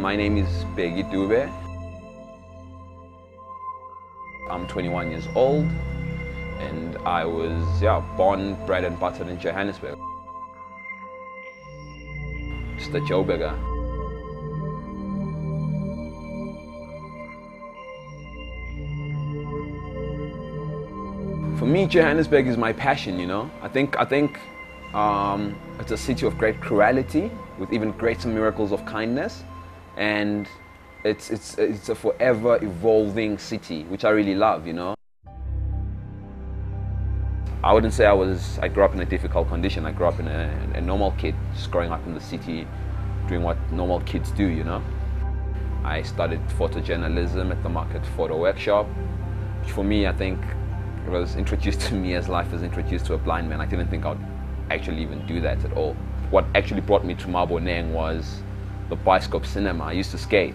My name is Bheki Dube. I'm 21 years old and I was born, bred and buttered in Johannesburg. Just a Joburger. For me, Johannesburg is my passion, you know. I think it's a city of great cruelty with even greater miracles of kindness, and it's a forever evolving city, which I really love, you know. I wouldn't say I grew up in a difficult condition. I grew up in a normal kid, just growing up in the city, doing what normal kids do, you know. I studied photojournalism at the Market Photo Workshop, which for me, I think, it was introduced to me as life is introduced to a blind man. I didn't think I'd actually even do that at all. What actually brought me to Maboneng was the Bioscope Cinema. I used to skate,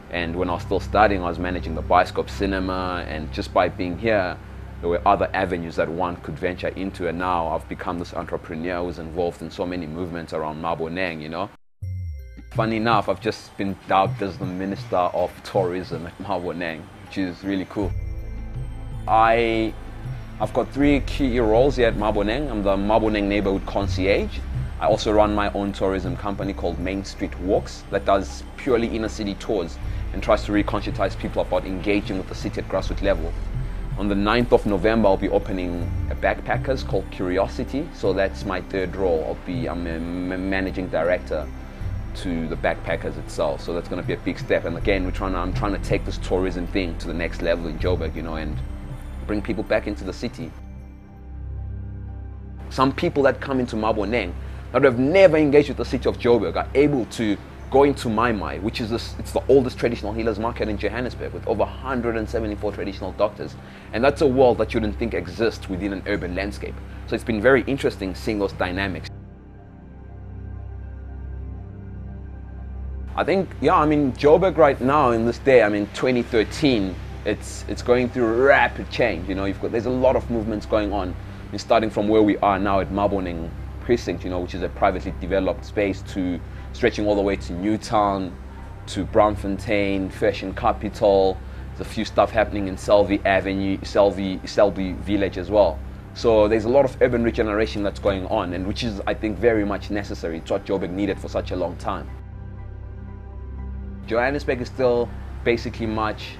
and when I was still studying, I was managing the Bioscope Cinema, and just by being here, there were other avenues that one could venture into, and now I've become this entrepreneur who's involved in so many movements around Maboneng, you know. Funny enough, I've just been dubbed as the Minister of Tourism at Maboneng, which is really cool. I've got 3 key roles here at Maboneng. I'm the Maboneng Neighborhood Concierge. I also run my own tourism company called Main Street Walks that does purely inner city tours and tries to re-conscientize people about engaging with the city at grassroots level. On the 9th of November, I'll be opening a backpackers called Curiosity. So that's my 3rd role. I'm a managing director to the backpackers itself. So that's going to be a big step. And again, I'm trying to take this tourism thing to the next level in Joburg, you know, and bring people back into the city. Some people that come into Maboneng that have never engaged with the city of Joburg are able to go into Mai, which is it's the oldest traditional healers market in Johannesburg with over 174 traditional doctors. And that's a world that you wouldn't think exists within an urban landscape. So it's been very interesting seeing those dynamics. I think, Joburg right now in this day, 2013, it's going through rapid change, you know. There's a lot of movements going on. Starting from where we are now at Maboneng Precinct, you know, which is a privately developed space, to stretching all the way to Newtown, to Braamfontein, Fashion Capital. There's a few stuff happening in Selby Avenue, Selby Village as well. So there's a lot of urban regeneration that's going on, and which is, I think, very much necessary. It's what Joburg needed for such a long time. Johannesburg is still basically much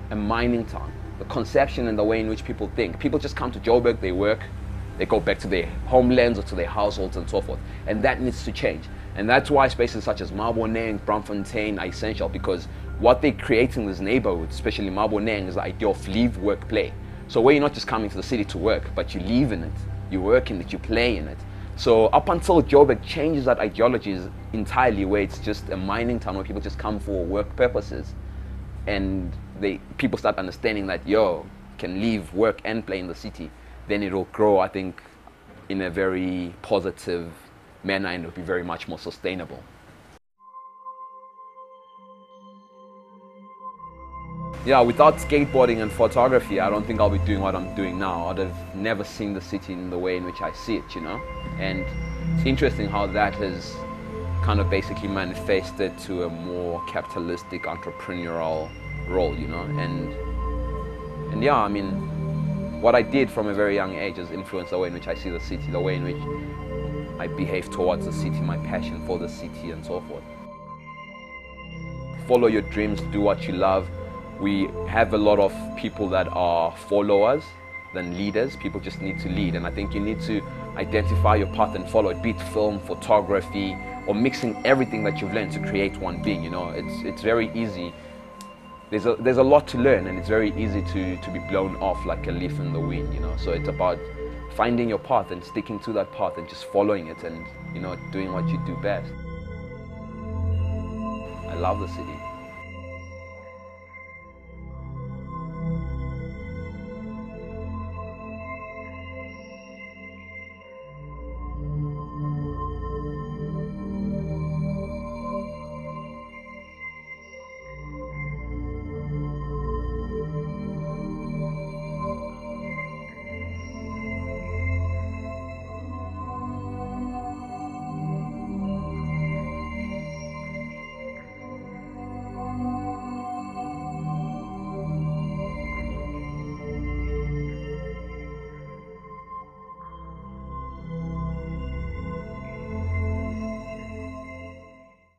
a mining town. The conception and the way in which people think. People just come to Joburg, they work, they go back to their homelands or to their households and so forth. And that needs to change. And that's why spaces such as Maboneng, Braamfontein are essential, because what they create in this neighborhood, especially Maboneng, is the idea of live, work, play. So where you're not just coming to the city to work, but you live in it, you work in it, you play in it. So up until Joburg changes that ideology entirely, where it's just a mining town where people just come for work purposes, and people start understanding that, can live, work and play in the city, then it'll grow, I think, in a very positive manner, and it'll be very much more sustainable. Yeah, without skateboarding and photography, I don't think I'll be doing what I'm doing now. I'd have never seen the city in the way in which I see it, you know? And it's interesting how that has kind of basically manifested to a more capitalistic, entrepreneurial role, you know? And what I did from a very young age has influenced the way in which I see the city, the way in which I behave towards the city, my passion for the city and so forth. Follow your dreams, do what you love. We have a lot of people that are followers than leaders. People just need to lead, and I think you need to identify your path and follow it, be it film, photography, or mixing everything that you've learned to create one being, you know. It's very easy. There's a lot to learn, and it's very easy to be blown off like a leaf in the wind, you know. So it's about finding your path and sticking to that path and just following it and, you know, doing what you do best. I love the city.